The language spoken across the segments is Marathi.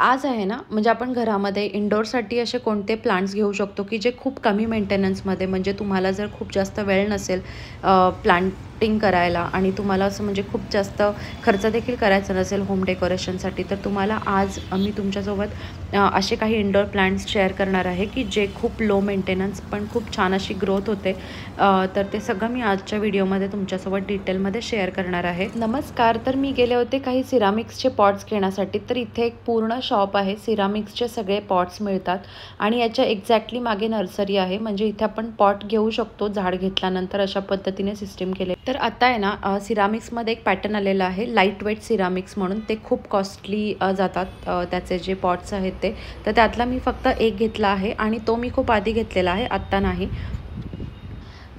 आज आहे ना, म्हणजे आपण घरामध्ये इनडोअरसाठी असे कोणते प्लांट्स घेऊ शकतो, की जे खूप कमी मेंटेनन्समध्ये म्हणजे तुम्हाला जर खूप जास्त वेळ नसेल प्लांटिंग करायला आणि तुम्हाला असं म्हणजे खूप जास्त खर्च देखील करायचा नसेल होम डेकोरेशनसाठी, तर तुम्हाला आज मी तुमच्यासोबत असे काही इनडोअर प्लांट्स शेअर करणार आहे, की जे खूप लो मेंटेनन्स पण खूप छान अशी ग्रोथ होते. तर ते सगळं मी आजच्या व्हिडिओमध्ये तुमच्यासोबत डिटेलमध्ये शेअर करणार आहे. नमस्कार. तर मी गेले होते काही सिरामिक्सचे पॉट्स घेण्यासाठी. तर इथे एक पूर्ण शॉप आहे, सिरामिक्सचे सगळे पॉट्स मिळतात आणि याच्या एक्झॅक्टली मागे नर्सरी आहे. म्हणजे इथे आपण पॉट घेऊ शकतो झाड घेतल्यानंतर, अशा पद्धतीने सिस्टीम केले. तर आता आहे ना, सिरामिक्समध्ये एक पॅटर्न आलेला आहे लाईट वेट सिरामिक्स म्हणून. ते खूप कॉस्टली जातात त्याचे जे पॉट्स आहेत ते. तर त्यातला मी फक्त एक घेतला आहे आणि तो मी खूप आधी घेतलेला आहे, आत्ता नाही.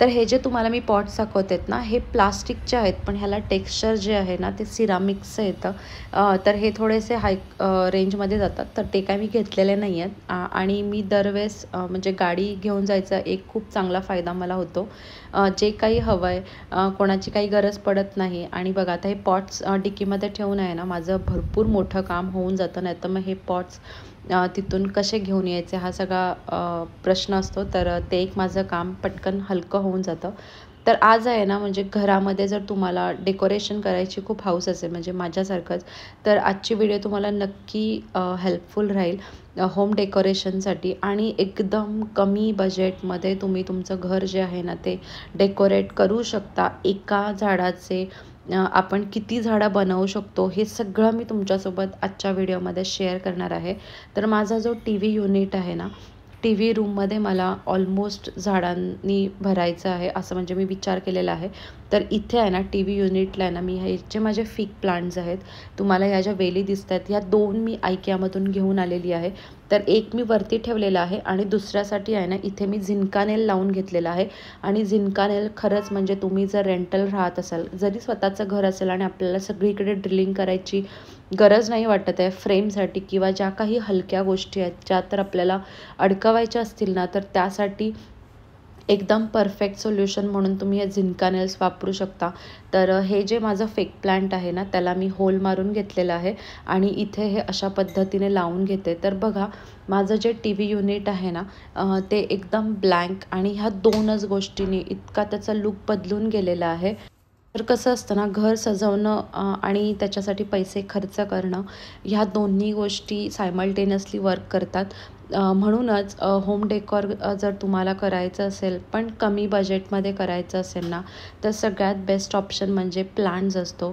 तर हे जे तुम्हाला मी पॉट्स दाखवतेत ना, हे प्लास्टिकचे आहेत, पण ह्याला टेक्स्चर जे आहे ना ते सिरामिक्सचं येतं. तर हे थोडेसे हाय रेंजमध्ये जातात, तर ते काय मी घेतलेले नाही आहेत. आणि मी दरवेळेस म्हणजे गाडी घेऊन जायचा एक खूप चांगला फायदा मला होतो. जे काही हवं आहे, कोणाची काही गरज पडत नाही. आणि बघा आता हे पॉट्स डिकीमध्ये ठेवून आहे ना, माझं भरपूर मोठं काम होऊन जातं. नाही तर मग हे पॉट्स तिथून कसे घेऊन यायचे हा सगळा प्रश्न असतो. तर ते एक माझं काम पटकन हलकं होऊन जातं. तर आज आहे ना, म्हणजे घरामध्ये जर तुम्हाला डेकोरेशन करायची खूप हौस असेल म्हणजे माझ्यासारखंच, तर आजची व्हिडिओ तुम्हाला नक्की हेल्पफुल राहील होम डेकोरेशनसाठी. आणि एकदम कमी बजेटमध्ये तुम्ही तुमचं घर जे आहे ना ते डेकोरेट करू शकता. एका झाडाचे आपण किती झाडं बनवू शकतो हे सगळं मी तुमच्यासोबत आजच्या व्हिडिओमध्ये शेअर करणार आहे. तर माझा जो टी व्ही युनिट आहे ना, टी व्ही रूममध्ये मला ऑलमोस्ट झाडांनी भरायचं आहे, असं म्हणजे मी विचार केलेला आहे. तर इथे आहे ना टी व्ही युनिटला आहे ना, मी हे जे माझे फिक प्लांट्स आहेत, तुम्हाला ह्या ज्या वेली दिसत आहेत, ह्या 2 मी IKEAमधून घेऊन आलेली आहे. तर एक मी वरती ठेवलेला आहे आणि दुसऱ्यासाठी आहे ना, इथे मी झिंकानेल लावून घेतलेला आहे. आणि झिंकानेल खरंच म्हणजे तुम्ही जर रेंटल राहत असाल, जरी स्वतःचं घर असेल आणि आपल्याला सगळीकडे ड्रिलिंग करायची गरज नाही वाटत आहे फ्रेमसाठी, किंवा ज्या काही हलक्या गोष्टी आहेत ज्या तर आपल्याला अडकवायच्या असतील ना, तर त्यासाठी एकदम परफेक्ट सोल्युशन म्हणून तुम्ही हे झिंकानेल्स वापरू शकता. तर हे जे माझं फेक प्लांट आहे ना, त्याला मी होल मारून घेतलेलं आहे आणि इथे हे अशा पद्धतीने लावून घेते. तर बघा, माझं जे टी व्ही युनिट आहे ना, ते एकदम ब्लँक आणि ह्या 2च गोष्टींनी इतका त्याचा लूक बदलून गेलेला आहे. तर कसं असतं ना, घर सजवणं आणि त्याच्यासाठी पैसे खर्च करणं, ह्या दोन्ही गोष्टी सायमल्टेनियसली वर्क करतात. म्हणूनच होम डेकॉर जर तुम्हाला करायचं असेल पण कमी बजेटमध्ये करायचं असेल ना, तर सगळ्यात बेस्ट ऑप्शन म्हणजे प्लांट्स असतो.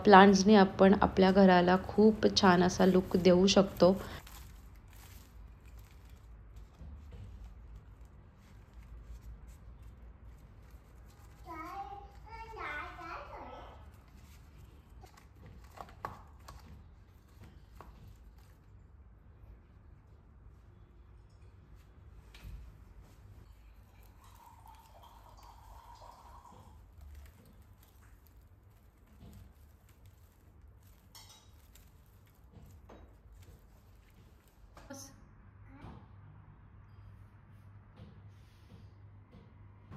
प्लांट्सनी आपण आपल्या घराला खूप छान असा लूक देऊ शकतो.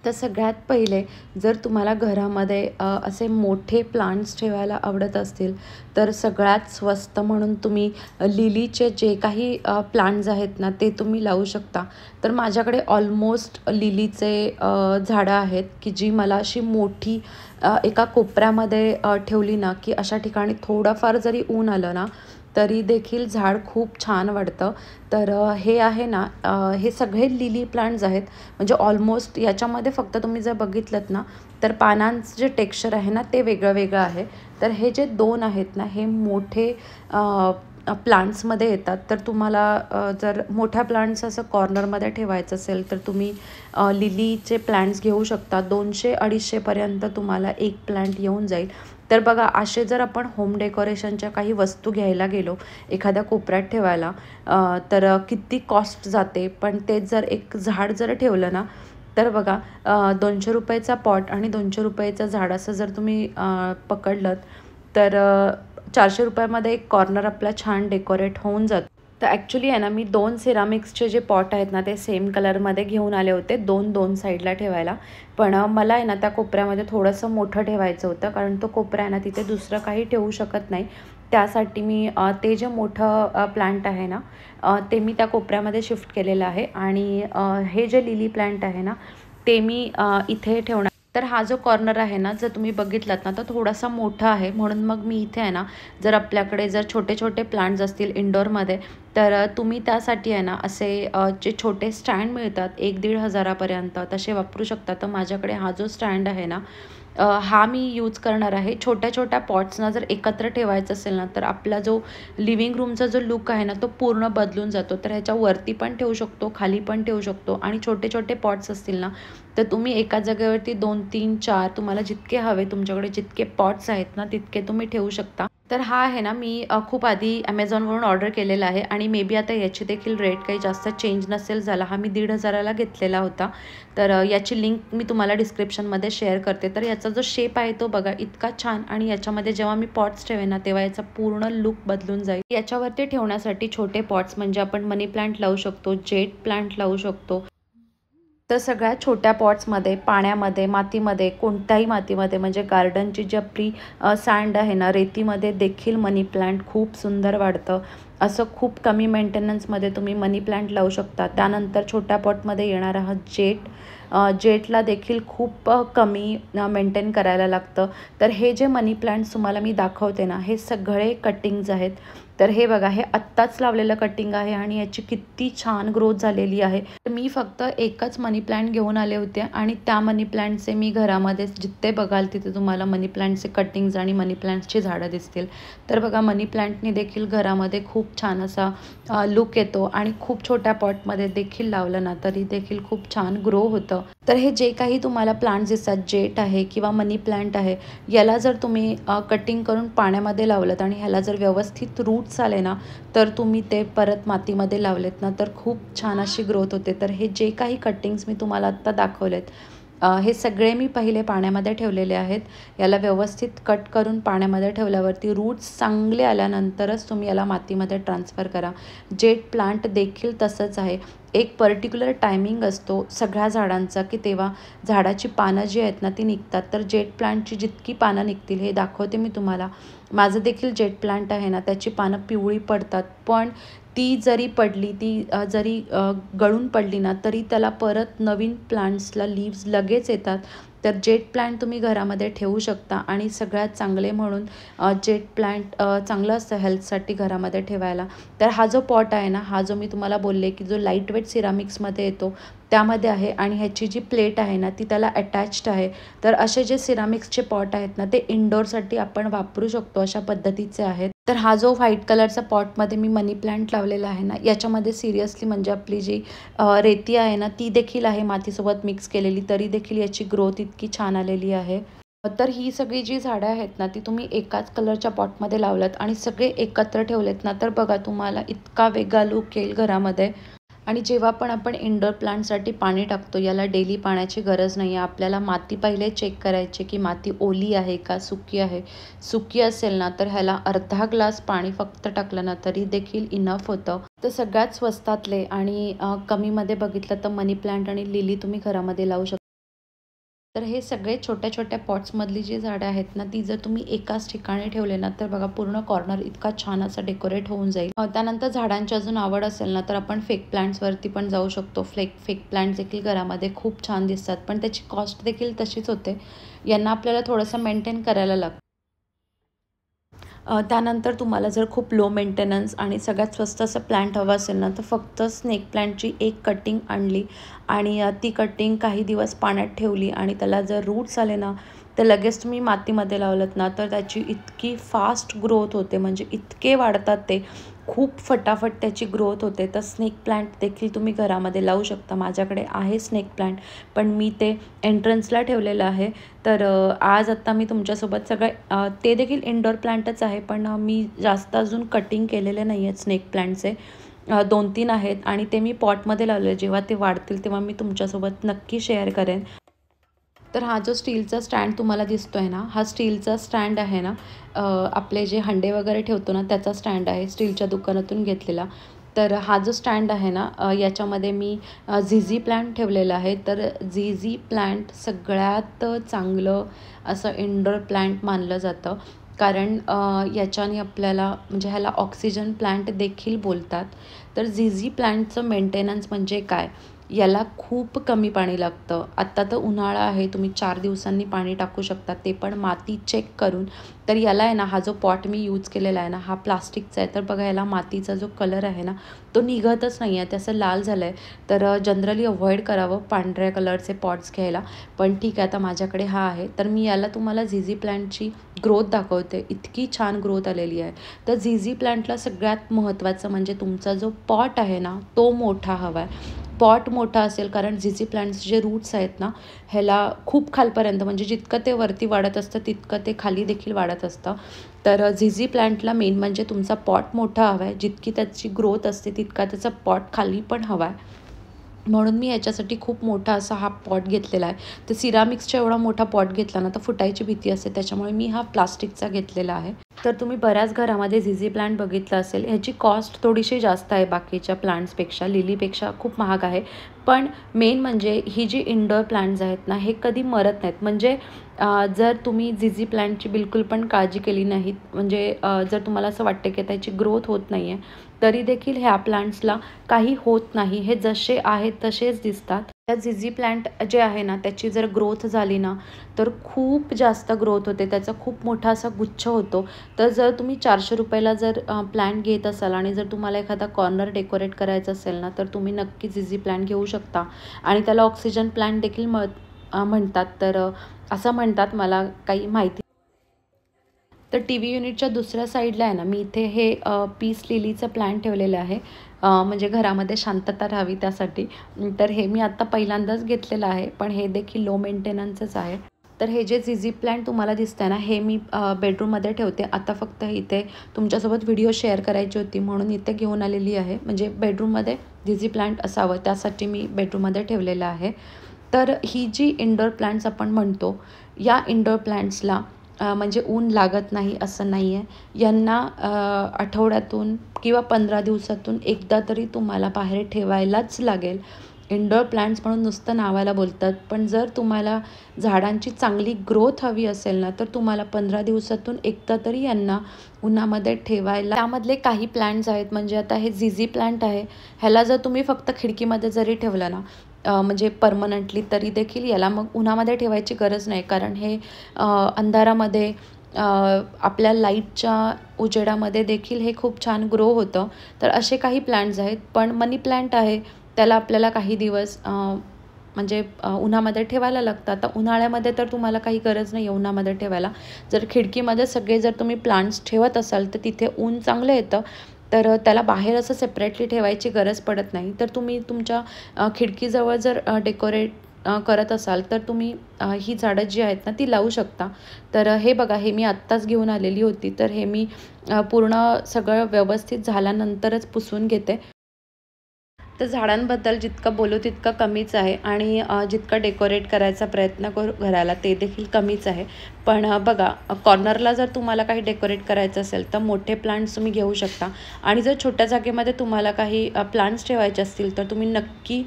तर सगळ्यात पहिले, जर तुम्हाला घरामध्ये असे मोठे प्लांट्स ठेवायला आवडत असतील, तर सगळ्यात स्वस्त म्हणून तुम्ही लिलीचे जे काही प्लांट्स आहेत ना, ते तुम्ही लावू शकता. तर माझ्याकडे ऑलमोस्ट लिलीचे झाडं आहेत, की जी मला अशी मोठी एका कोपऱ्यामध्ये ठेवली ना, की अशा ठिकाणी थोडंफार जरी ऊन आलं ना, तरी देखील झाड खूप छान वाढतं. तर हे आहे ना, हे सगळे लिली प्लांट्स आहेत. म्हणजे ऑलमोस्ट याच्यामध्ये फक्त तुम्ही जर बघितलंत ना, तर पानांचं जे टेक्स्चर आहे ना, ते वेगळं वेगळं आहे. तर हे जे 2 आहेत ना, हे मोठे प्लांट्समध्ये येतात. तर तुम्हाला जर मोठ्या प्लांट्स असं कॉर्नरमध्ये ठेवायचं असेल, तर तुम्ही लिलीचे प्लांट्स घेऊ शकता. 200-250 पर्यंत तुम्हाला एक प्लांट येऊन जाईल. तर बघा, असे जर आपण होम डेकोरेशनच्या काही वस्तू घ्यायला गेलो एखाद्या कोपऱ्यात ठेवायला, तर किती कॉस्ट जाते. पण तेच जर एक झाड जर ठेवलं ना, तर बघा, ₹200 पॉट आणि ₹200 झाड असं जर तुम्ही पकडलं, तर ₹400 एक कॉर्नर आपला छान डेकोरेट होऊन जातो. तर ॲक्च्युली आहे ना, मी 2 सिरामिक्सचे जे पॉट आहेत ना, ते सेम कलरमध्ये घेऊन आले होते, 2 साईडला ठेवायला. पण मला आहे ना, त्या कोपऱ्यामध्ये थोडंसं मोठं ठेवायचं होतं, कारण तो कोपरा आहे ना, तिथे दुसरं काही ठेवू शकत नाही. त्यासाठी मी ते जे मोठं प्लांट आहे ना, ते मी त्या कोपऱ्यामध्ये शिफ्ट केलेलं आहे आणि हे जे लिली प्लांट आहे ना, ते मी इथे ठेवणार. तर हा जो कॉर्नर आहे ना, जर तुम्ही बघितलात ना, तर थोडासा मोठा आहे. म्हणून मग मी इथे आहे ना, जर आपल्याकडे जर छोटे-छोटे प्लांट्स असतील इनडोअरमध्ये, तर तुम्ही त्यासाठी आहे ना, असे जे छोटे स्टँड मिळतात 1-1.5 हजारापर्यंत तसे वापरू शकता. तर माझ्याकडे हा जो स्टँड आहे ना, हा मी यूज करणार आहे. छोट्या-छोट्या पॉट्सना जर एकत्र ठेवायचं असेल ना, तर आपला जो लिव्हिंग रूमचा जो लूक आहे ना, तो पूर्ण बदलून जातो. तर ह्याच्यावरती पण ठेवू शकतो, खाली पण ठेवू शकतो आणि छोटे-छोटे पॉट्स असतील ना, तर तुम्ही एका जागेवरती 2, 3, 4 तुम्हाला जितके हवे, तुमच्याकडे जितके पॉट्स आहेत ना, तितके तुम्ही ठेवू शकता. तर हा आहे ना, मी खूप आधी Amazonवरून ऑर्डर केलेला आहे आणि मे बी आता याची देखील रेट काही जास्त चेंज नसेल झाला. हा मी 1,500ला घेतलेला होता. तर याची लिंक मी तुम्हाला डिस्क्रिप्शनमध्ये शेअर करते. तर याचा जो शेप आहे तो बघा इतका छान आणि याच्यामध्ये जेव्हा मी पॉट्स ठेवेन ना, तेव्हा याचा पूर्ण लूक बदलून जाईल. याच्यावरती ठेवण्यासाठी छोटे पॉट्स म्हणजे आपण मनी प्लांट लावू शकतो, जेट प्लांट लावू शकतो. तर सगळ्यात छोट्या पॉट्समध्ये, पाण्यामध्ये, मातीमध्ये, कोणत्याही मातीमध्ये म्हणजे गार्डनची जी आपली सँड आहे ना, रेतीमध्ये देखील मनी प्लांट खूप सुंदर वाढतं. असं खूप कमी मेंटेनन्समध्ये तुम्ही मनी प्लांट लावू शकता. त्यानंतर छोट्या पॉटमध्ये येणारा हा जेटला देखील खूप कमी मेंटेन करायला लागतं. तर हे जे मनी प्लांट्स तुम्हाला मी दाखवते ना, हे सगळे कटिंग्ज आहेत. तर हे बघा, हे आत्ताच लावलेलं कटिंग आहे आणि याची किती छान ग्रोथ झालेली आहे. तर मी फक्त एकच मनी प्लांट घेऊन आले होते आणि त्या मनी प्लांटचे मी घरामध्ये जिथे बघाल तिथे तुम्हाला मनी प्लांटचे कटिंग्ज आणि मनी प्लांटची झाडं दिसतील. तर बघा, मनी प्लांटने देखील घरामध्ये खूप छान असा लुक येतो आणि खूप छोट्या पॉटमध्ये देखील लावलं ना तरी देखील खूप छान ग्रो होतं. तर हे जे काही तुम्हाला प्लांट्स दिसतात, जेट आहे किंवा मनी प्लांट आहे, याला जर तुम्ही कटिंग करून पाण्यामध्ये लावलंत आणि ह्याला जर व्यवस्थित रूट्स आले ना, तर तुम्ही ते परत मातीमध्ये लावलेत ना, तर खूप छान अशी ग्रोथ होते. तर हे जे काही कटिंग्स मी तुम्हाला आत्ता दाखवलेत, हे सगळे मी पहिले पाण्यामध्ये ठेवलेले आहेत. याला व्यवस्थित कट करून पाण्यामध्ये ठेवल्यावरती रूट्स चांगले आल्यानंतरच तुम्ही याला मातीमध्ये ट्रान्सफर करा. जेट प्लांट देखील तसंच आहे. एक पर्टिक्युलर टायमिंग असतो सगळ्या झाडांचा, की तेव्हा झाडाची पानं जी आहेत ना ती निघतात. तर जेट प्लांटची जितकी पानं निघतील हे दाखवते मी तुम्हाला. माझं देखील जेट प्लांट आहे ना, त्याची पानं पिवळी पडतात, पण ती जरी पडली, जरी गळून पडली ना, तरी त्याला परत नवीन प्लांट्सला लीव्स लगेच येतात. तर जेट प्लांट तुम्ही घरामध्ये ठेवू शकता आणि सगळ्यात चांगले म्हणून जेट प्लांट चांगलं असतं हेल्थसाठी घरामध्ये ठेवायला. तर हा जो पॉट आहे ना, हा जो मी तुम्हाला बोलले की जो लाईटवेट सिरामिक्समध्ये येतो त्यामध्ये आहे आणि ह्याची जी प्लेट आहे ना ती त्याला अटॅच्ड आहे. तर असे जे सिरामिक्सचे पॉट आहेत ना, ते इनडोअरसाठी आपण वापरू शकतो, अशा पद्धतीचे आहेत. तर हा जो व्हाईट कलरचा पॉटमध्ये मी मनी प्लांट लावलेला आहे ना, याच्यामध्ये सिरियसली म्हणजे आपली जी रेती आहे ना, ती देखील आहे मातीसोबत मिक्स केलेली, तरी देखील याची ग्रोथ इतकी छान आलेली आहे. तर ही सगळी जी झाडं आहेत ना, ती तुम्ही एकाच कलरच्या पॉटमध्ये लावलात आणि सगळे एकत्र ठेवलेत ना, तर बघा तुम्हाला इतका वेगळा लूक येईल घरामध्ये. आणि जेव्हा पण आपण इंडोर प्लांटसाठी पाणी टाकतो, याला डेली पाण्याची गरज नाही आहे. आपल्याला माती पहिले चेक करायची की माती ओली आहे का सुकी आहे. सुकी असेल ना, तर ह्याला अर्धा ग्लास पाणी फक्त टाकलं ना तरी देखील इनफ होतं. तर सगळ्यात स्वस्तातले आणि कमीमध्ये बघितलं तर मनी प्लांट आणि लिली तुम्ही घरामध्ये लावू शकता. तर हे सगळे छोट्या-छोट्या पॉट्समधली जी झाडं आहेत ना, ती जर तुम्ही एकाच ठिकाणी ठेवले ना, तर बघा पूर्ण कॉर्नर इतका छान असा डेकोरेट होऊन जाईल. त्यानंतर झाडांची अजून आवड असेल ना, तर आपण फेक प्लांट्सवरती पण जाऊ शकतो. फेक प्लांट्स देखील घरामध्ये खूप छान दिसतात, पण त्याची कॉस्ट देखील तशीच होते. यांना आपल्याला थोडंसं मेंटेन करायला लागतं. त्यानंतर तुम्हाला जर खूप लो मेंटेनन्स आणि सगळ्यात स्वस्त असं प्लांट हवं असेल ना, तर फक्त स्नेक प्लांटची एक कटिंग आणली आणि ती कटिंग काही दिवस पाण्यात ठेवली आणि त्याला जर रूट्स आले ना, तर लगेच तुम्ही मातीमध्ये लावलत ना, तर त्याची इतकी फास्ट ग्रोथ होते, म्हणजे इतके वाढतात ते. खूप फटाफट त्याची ग्रोथ होते. तर स्नेक प्लांट देखील तुम्ही घरामध्ये लावू शकता. माझ्याकडे आहे स्नेक प्लांट, पण मी ते एंट्रन्सला ठेवलेलं आहे. तर आज आत्ता मी तुमच्यासोबत ते देखील इंडोर प्लांटच आहे, पण मी जास्त अजून कटिंग केलेले नाही आहेत स्नेक प्लांटचे. 2-3 आहेत आणि ते मी पॉटमध्ये लावले. जेव्हा ते वाढतील तेव्हा मी तुमच्यासोबत नक्की शेअर करेन. तर हा जो स्टीलचा स्टँड तुम्हाला दिसतोय ना, हा स्टीलचा स्टँड आहे ना, आपले जे हंडे वगैरे ठेवतो ना त्याचा स्टँड आहे, स्टीलच्या दुकानातून घेतलेला. तर हा जो स्टँड आहे ना, याच्यामध्ये मी झिझी प्लांट ठेवलेला आहे. तर झिझी प्लांट सगळ्यात चांगलं असं इंडोर प्लांट मानलं जातं. कारण याच्याने आपल्याला म्हणजे ह्याला ऑक्सिजन प्लांट देखील बोलतात. तर झिझी प्लांटचं मेंटेनन्स म्हणजे काय? याला खूप कमी पाणी लागतं. आत्ता तर उन्हाळा आहे, तुम्ही 4 दिवसांनी पाणी टाकू शकता, ते पण माती चेक करून. तर याला आहे ना, हा जो पॉट मी यूज केलेला आहे ना, हा प्लास्टिकचा आहे. तर बघा याला मातीचा जो कलर आहे ना, तो निघतच नाही आहे, त्याचं लाल झालं आहे. तर जनरली अव्हॉइड करावं पांढऱ्या कलरचे पॉट्स घ्यायला. पण ठीक आहे, आता माझ्याकडे हा आहे. तर मी याला तुम्हाला झिझी प्लांटची ग्रोथ दाखवते. इतकी छान ग्रोथ आलेली आहे. तर झिझी प्लांटला सगळ्यात महत्त्वाचं म्हणजे तुमचा जो पॉट आहे ना, तो मोठा हवा आहे. पॉट मोठा असेल, कारण झिझी प्लांट्स जे रूट्स आहेत ना, ह्याला खूप खालपर्यंत म्हणजे जितकं ते वरती वाढत असतं तितकं ते खाली देखील वाढत असतं. तर झिझी प्लांटला मेन म्हणजे तुमचा पॉट मोठा हवा आहे. जितकी त्याची ग्रोथ असते तितका त्याचा पॉट खाली पण हवा आहे. म्हणून मी याच्यासाठी खूप मोठा असा हा पॉट घेतलेला आहे. तर सिरामिक्सचा एवढा मोठा पॉट घेतला ना तर फुटायची भीती असते, त्याच्यामुळे मी हा प्लास्टिकचा घेतलेला आहे. तर तुम्ही बऱ्याच घरामध्ये झिझी प्लांट बघितलं असेल. ह्याची कॉस्ट थोडीशी जास्त आहे बाकीच्या प्लांट्सपेक्षा, लिलीपेक्षा खूप महाग आहे. पण मेन म्हणजे ही जी इंडोर प्लांट्स आहेत ना, हे कधी मरत नाहीत. म्हणजे जर तुम्ही झिझी प्लांटची बिलकुल पण काळजी केली नाहीत, म्हणजे जर तुम्हाला असं वाटतं की त्याची ग्रोथ होत नाही आहे, तरी देखील ह्या प्लांट्सला काही होत नाही. हे जसे आहेत तसेच दिसतात. त्या झिझी प्लांट जे आहे ना, त्याची जर ग्रोथ झाली ना, तर खूप जास्त ग्रोथ होते. त्याचा खूप मोठा असा गुच्छ होतो. तर जर तुम्ही 400 रुपयाला जर प्लांट घेत असाल आणि जर तुम्हाला एखादा कॉर्नर डेकोरेट करायचं असेल ना, तर तुम्ही नक्की झिझी प्लांट घेऊ शकता. आणि त्याला ऑक्सिजन प्लांट देखील म्हणतात. तर असं म्हणतात, मला काही माहिती. तर टीव्ही युनिटच्या दुसऱ्या साईडला आहे ना, मी इथे हे पीस लिलीचं प्लांट ठेवलेलं आहे. म्हणजे घरामध्ये शांतता राहावी त्यासाठी. तर हे मी आत्ता पहिल्यांदाच घेतलेलं आहे, पण हे देखील लो मेंटेनन्सच आहे. तर हे जे झिझी प्लांट तुम्हाला दिसतंय ना, हे मी बेडरूममध्ये ठेवते. आता फक्त इथे तुमच्यासोबत व्हिडिओ शेअर करायची होती म्हणून इथे घेऊन आलेली आहे. म्हणजे बेडरूममध्ये झिझी प्लांट असावं त्यासाठी मी बेडरूममध्ये ठेवलेलं आहे. तर ही जी इंडोर प्लांट्स आपण म्हणतो, या इंडोर प्लांट्सला म्हणजे ऊन लागत नाही असं नाही आहे. यांना आठवड्यातून किंवा 15 दिवसातून एकदा तरी तुम्हाला बाहेर ठेवायलाच लागेल. इंडोर प्लांट्स म्हणून नुसतं नावाला बोलतात, पण जर तुम्हाला झाडांची चांगली ग्रोथ हवी असेल ना, तर तुम्हाला 15 दिवसातून एकदा तरी यांना उन्हामध्ये ठेवायला. त्यामधले काही प्लांट्स आहेत, म्हणजे आता हे झिझी प्लांट आहे. ह्याला जर तुम्ही फक्त खिडकीमध्ये जरी ठेवलं ना, म्हणजे परमनंटली, तरी देखील याला मग उन्हामध्ये ठेवायची गरज नाही. कारण हे अंधारामध्ये आपल्या लाईटच्या उजेडामध्ये देखील हे खूप छान ग्रो होतं. तर असे काही प्लांट्स आहेत. पण मनी प्लांट आहे, त्याला आपल्याला काही दिवस म्हणजे उन्हामध्ये ठेवायला लागतं. आता उन्हाळ्यामध्ये तर तुम्हाला काही गरज नाही आहे उन्हामध्ये ठेवायला. जर खिडकीमध्ये सगळे जर तुम्ही प्लांट्स ठेवत असाल तर तिथे ऊन चांगलं येतं. तर त्याला बाहेर असं सेपरेटली ठेवायची गरज पडत नाही. तर तुम्ही तुमच्या खिडकीजवळ जर डेकोरेट करत असाल तर तुम्ही ही झाडं जी आहेत ना ती लावू शकता. तर हे बघा, हे मी आत्ताच घेऊन आलेली होती. तर हे मी पूर्ण सगळं व्यवस्थित झाल्यानंतरच पुसून घेते. तर झाडांबद्दल जितकं बोलू तितकं कमीच आहे आणि जितकं डेकोरेट करायचा प्रयत्न करू घराला ते देखील कमीच आहे. पण बघा, कॉर्नरला जर तुम्हाला काही डेकोरेट करायचं असेल तर मोठे प्लांट्स तुम्ही घेऊ शकता. आणि जर छोट्या जागेमध्ये तुम्हाला काही प्लांट्स ठेवायचे असतील तर तुम्ही नक्की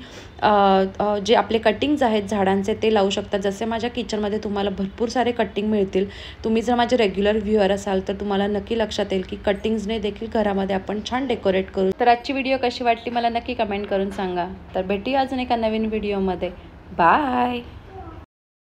जे आपले कटिंग्ज आहेत झाडांचे ते लावू शकता. जसे माझ्या किचनमध्ये तुम्हाला भरपूर सारे कटिंग मिळतील. तुम्ही जर माझे रेग्युलर व्ह्युअर असाल तर तुम्हाला नक्की लक्षात येईल की कटिंग्जने देखील घरामध्ये आपण छान डेकोरेट करू. तर आजची व्हिडिओ कशी वाटली मला नक्की कमेंट करून सांगा. तर भेटूया अजून एका नवीन व्हिडिओमध्ये. बाय.